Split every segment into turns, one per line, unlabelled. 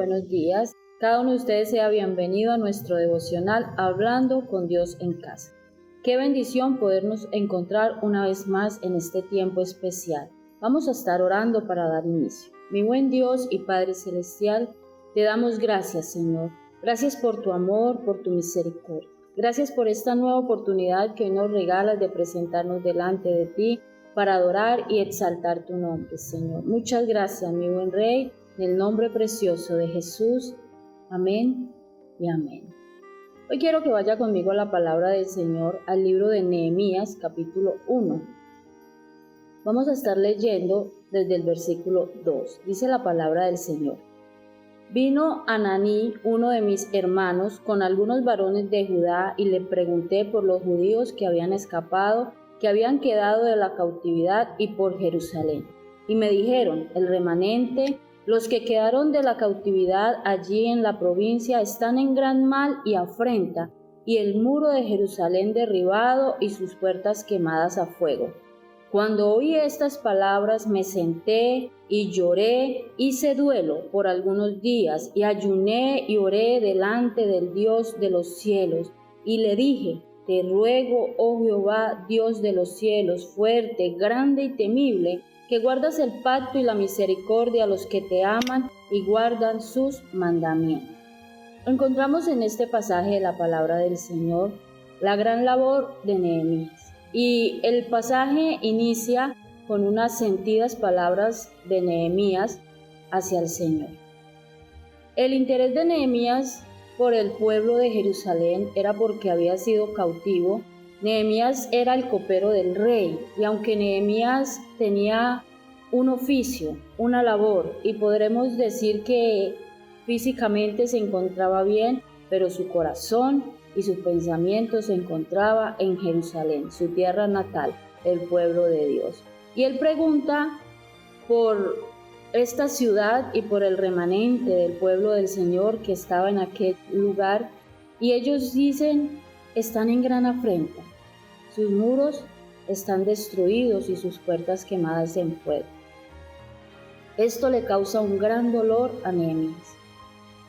buenos días. Cada uno de ustedes sea bienvenido a nuestro devocional Hablando con Dios en casa. Qué bendición podernos encontrar una vez más en este tiempo especial. Vamos a estar orando para dar inicio. Mi buen Dios y Padre Celestial, te damos gracias, Señor. Gracias por tu amor, por tu misericordia. Gracias por esta nueva oportunidad que hoy nos regalas de presentarnos delante de ti para adorar y exaltar tu nombre, Señor. Muchas gracias, mi buen Rey, en el nombre precioso de Jesús. Amén y amén. Hoy quiero que vaya conmigo a la palabra del Señor, al libro de Nehemías, capítulo 1. Vamos a estar leyendo desde el versículo 2. Dice la palabra del Señor. Vino Ananí, uno de mis hermanos, con algunos varones de Judá, y le pregunté por los judíos que habían escapado, que habían quedado de la cautividad, y por Jerusalén. Y me dijeron, el remanente, los que quedaron de la cautividad allí en la provincia, están en gran mal y afrenta, y el muro de Jerusalén derribado y sus puertas quemadas a fuego. Cuando oí estas palabras me senté y lloré, hice duelo por algunos días y ayuné y oré delante del Dios de los cielos y le dije, te ruego, oh Jehová, Dios de los cielos, fuerte, grande y temible, que guardas el pacto y la misericordia a los que te aman y guardan sus mandamientos. Encontramos en este pasaje de la palabra del Señor la gran labor de Nehemías. Y el pasaje inicia con unas sentidas palabras de Nehemías hacia el Señor. El interés de Nehemías por el pueblo de Jerusalén era porque había sido cautivo. Nehemías era el copero del rey, y aunque Nehemías tenía un oficio, una labor, y podremos decir que físicamente se encontraba bien, pero su corazón y su pensamiento se encontraba en Jerusalén, su tierra natal, el pueblo de Dios. Y él pregunta por esta ciudad y por el remanente del pueblo del Señor que estaba en aquel lugar, y ellos dicen, están en gran afrenta, sus muros están destruidos y sus puertas quemadas en fuego. Esto le causa un gran dolor a Nehemías,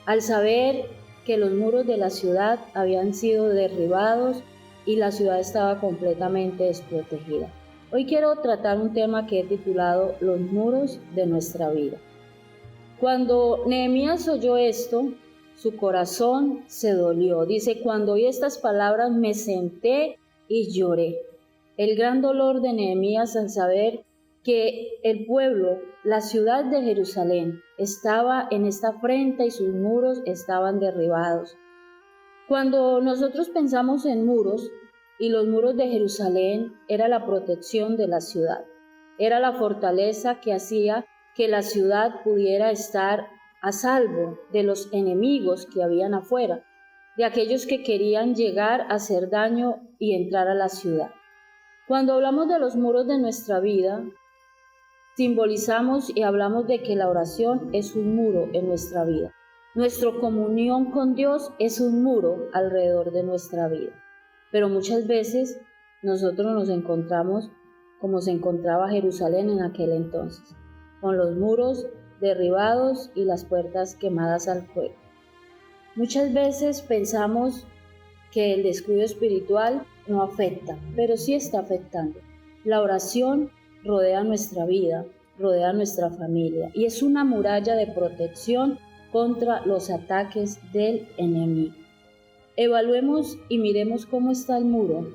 al saber que los muros de la ciudad habían sido derribados y la ciudad estaba completamente desprotegida. Hoy quiero tratar un tema que he titulado Los muros de nuestra vida. Cuando Nehemías oyó esto, su corazón se dolió. Dice, cuando oí estas palabras me senté y lloré. El gran dolor de Nehemías al saber que el pueblo, la ciudad de Jerusalén, estaba en esta afrenta y sus muros estaban derribados. Cuando nosotros pensamos en muros, y los muros de Jerusalén era la protección de la ciudad, era la fortaleza que hacía que la ciudad pudiera estar a salvo de los enemigos que habían afuera, de aquellos que querían llegar a hacer daño y entrar a la ciudad. Cuando hablamos de los muros de nuestra vida, simbolizamos y hablamos de que la oración es un muro en nuestra vida. Nuestra comunión con Dios es un muro alrededor de nuestra vida. Pero muchas veces nosotros nos encontramos como se encontraba Jerusalén en aquel entonces, con los muros derribados y las puertas quemadas al fuego. Muchas veces pensamos que el descuido espiritual no afecta, pero sí está afectando. La oración rodea nuestra vida, rodea nuestra familia y es una muralla de protección contra los ataques del enemigo. Evaluemos y miremos cómo está el muro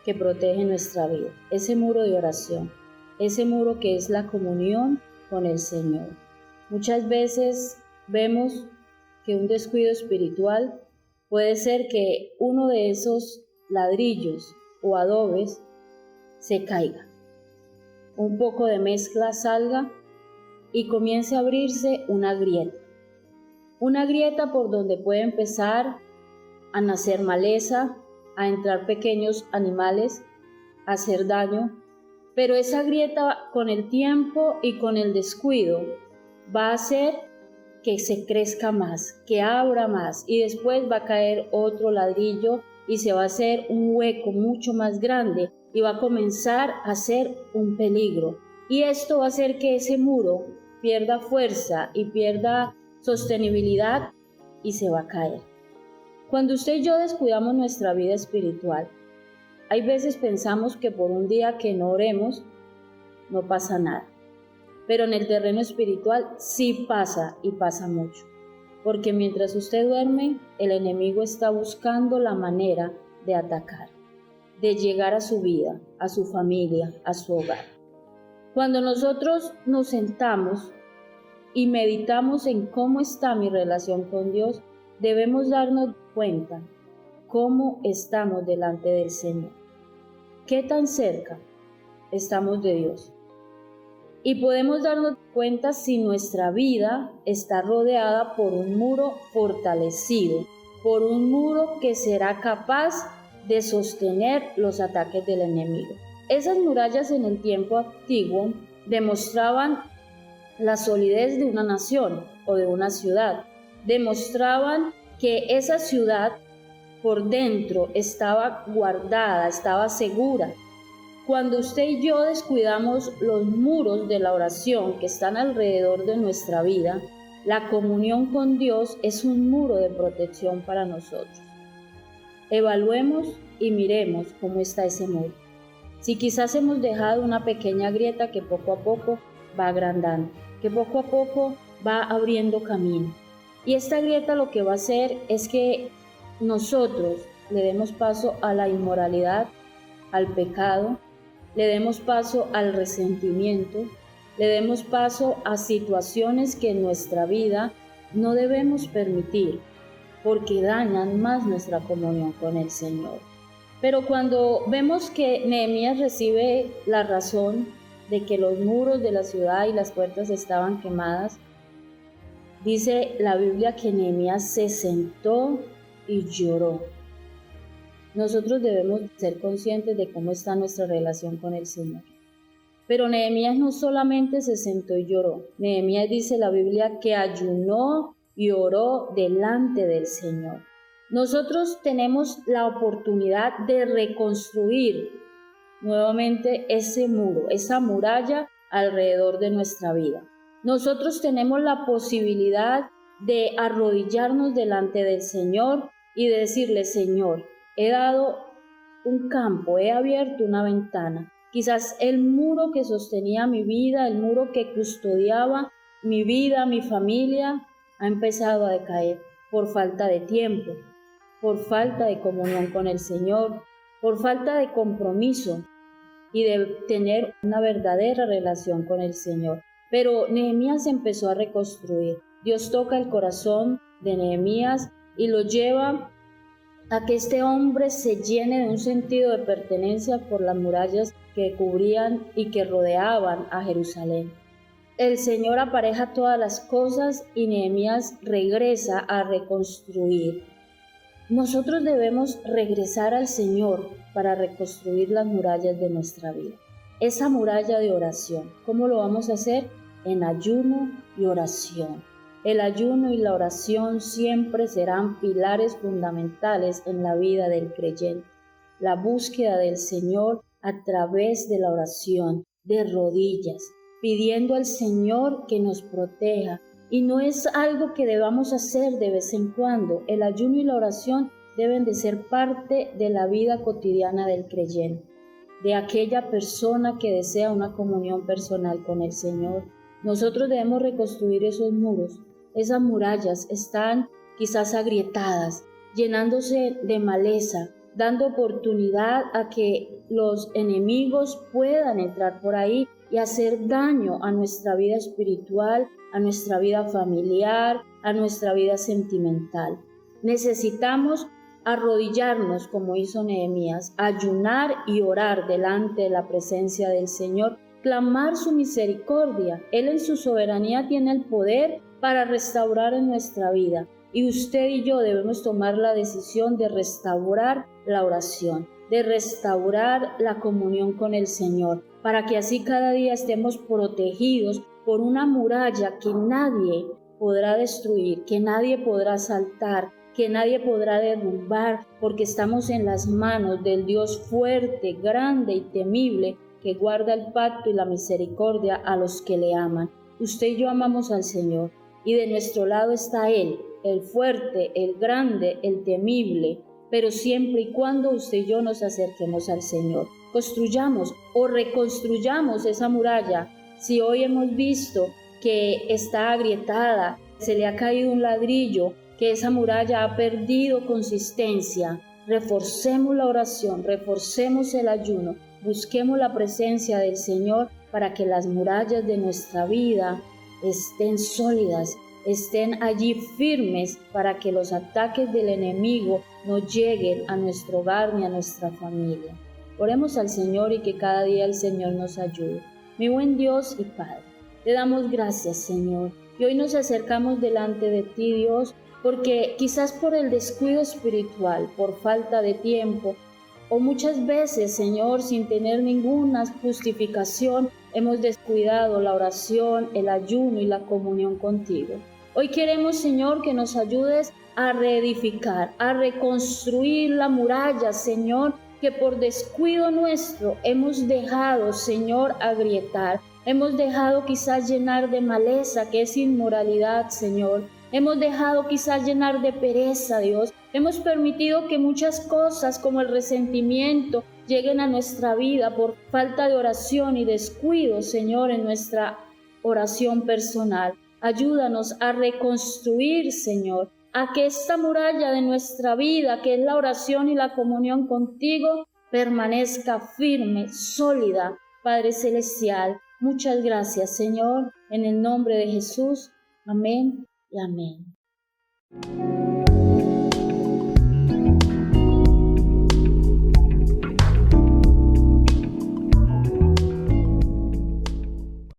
que protege nuestra vida, ese muro de oración, ese muro que es la comunión con el Señor. Muchas veces vemos que un descuido espiritual puede ser que uno de esos ladrillos o adobes se caiga, un poco de mezcla salga y comience a abrirse una grieta por donde puede empezar a nacer maleza, a entrar pequeños animales, a hacer daño, pero esa grieta con el tiempo y con el descuido va a hacer que se crezca más, que abra más y después va a caer otro ladrillo y se va a hacer un hueco mucho más grande y va a comenzar a ser un peligro. Y esto va a hacer que ese muro pierda fuerza y pierda sostenibilidad y se va a caer. Cuando usted y yo descuidamos nuestra vida espiritual, hay veces pensamos que por un día que no oremos, no pasa nada. Pero en el terreno espiritual sí pasa y pasa mucho. Porque mientras usted duerme, el enemigo está buscando la manera de atacar, de llegar a su vida, a su familia, a su hogar. Cuando nosotros nos sentamos y meditamos en cómo está mi relación con Dios, debemos darnos cuenta cómo estamos delante del Señor. ¿Qué tan cerca estamos de Dios? Y podemos darnos cuenta si nuestra vida está rodeada por un muro fortalecido, por un muro que será capaz de sostener los ataques del enemigo. Esas murallas en el tiempo antiguo demostraban la solidez de una nación o de una ciudad. Demostraban que esa ciudad por dentro estaba guardada, estaba segura. Cuando usted y yo descuidamos los muros de la oración que están alrededor de nuestra vida, la comunión con Dios es un muro de protección para nosotros. Evaluemos y miremos cómo está ese muro. Si quizás hemos dejado una pequeña grieta que poco a poco va agrandando, que poco a poco va abriendo camino. Y esta grieta lo que va a hacer es que nosotros le demos paso a la inmoralidad, al pecado, le demos paso al resentimiento, le demos paso a situaciones que en nuestra vida no debemos permitir porque dañan más nuestra comunión con el Señor. Pero cuando vemos que Nehemías recibe la razón de que los muros de la ciudad y las puertas estaban quemadas, dice la Biblia que Nehemías se sentó y lloró. Nosotros debemos ser conscientes de cómo está nuestra relación con el Señor. Pero Nehemías no solamente se sentó y lloró. Nehemías dice la Biblia que ayunó y oró delante del Señor. Nosotros tenemos la oportunidad de reconstruir nuevamente ese muro, esa muralla alrededor de nuestra vida. Nosotros tenemos la posibilidad de arrodillarnos delante del Señor y de decirle: Señor, he dado un campo, he abierto una ventana. Quizás el muro que sostenía mi vida, el muro que custodiaba mi vida, mi familia, ha empezado a decaer por falta de tiempo, por falta de comunión con el Señor, por falta de compromiso y de tener una verdadera relación con el Señor. Pero Nehemías empezó a reconstruir. Dios toca el corazón de Nehemías y lo lleva a que este hombre se llene de un sentido de pertenencia por las murallas que cubrían y que rodeaban a Jerusalén. El Señor apareja todas las cosas y Nehemías regresa a reconstruir. Nosotros debemos regresar al Señor para reconstruir las murallas de nuestra vida. Esa muralla de oración, ¿cómo lo vamos a hacer? En ayuno y oración. El ayuno y la oración siempre serán pilares fundamentales en la vida del creyente. La búsqueda del Señor a través de la oración, de rodillas, pidiendo al Señor que nos proteja. Y no es algo que debamos hacer de vez en cuando. El ayuno y la oración deben de ser parte de la vida cotidiana del creyente, de aquella persona que desea una comunión personal con el Señor. Nosotros debemos reconstruir esos muros. Esas murallas están quizás agrietadas, llenándose de maleza, dando oportunidad a que los enemigos puedan entrar por ahí y hacer daño a nuestra vida espiritual, a nuestra vida familiar, a nuestra vida sentimental. Necesitamos arrodillarnos como hizo Nehemías, ayunar y orar delante de la presencia del Señor, clamar su misericordia. Él en su soberanía tiene el poder para restaurar en nuestra vida. Y usted y yo debemos tomar la decisión de restaurar la oración, de restaurar la comunión con el Señor, para que así cada día estemos protegidos por una muralla que nadie podrá destruir, que nadie podrá saltar, que nadie podrá derrumbar, porque estamos en las manos del Dios fuerte, grande y temible, que guarda el pacto y la misericordia a los que le aman. Usted y yo amamos al Señor y de nuestro lado está Él, el fuerte, el grande, el temible, pero siempre y cuando usted y yo nos acerquemos al Señor. Construyamos o reconstruyamos esa muralla. Si hoy hemos visto que está agrietada, se le ha caído un ladrillo, que esa muralla ha perdido consistencia, reforcemos la oración, reforcemos el ayuno, busquemos la presencia del Señor para que las murallas de nuestra vida estén sólidas, estén allí firmes para que los ataques del enemigo no lleguen a nuestro hogar ni a nuestra familia. Oremos al Señor y que cada día el Señor nos ayude. Mi buen Dios y Padre, te damos gracias, Señor, y hoy nos acercamos delante de ti, Dios, porque quizás por el descuido espiritual, por falta de tiempo, o muchas veces, Señor, sin tener ninguna justificación, hemos descuidado la oración, el ayuno y la comunión contigo. Hoy queremos, Señor, que nos ayudes a reedificar, a reconstruir la muralla, Señor, que por descuido nuestro hemos dejado, Señor, agrietar. Hemos dejado quizás llenar de maleza, que es inmoralidad, Señor. Hemos dejado quizás llenar de pereza, Dios. Hemos permitido que muchas cosas como el resentimiento lleguen a nuestra vida por falta de oración y descuido, Señor, en nuestra oración personal. Ayúdanos a reconstruir, Señor, a que esta muralla de nuestra vida, que es la oración y la comunión contigo, permanezca firme, sólida. Padre Celestial, muchas gracias, Señor, en el nombre de Jesús. Amén y amén.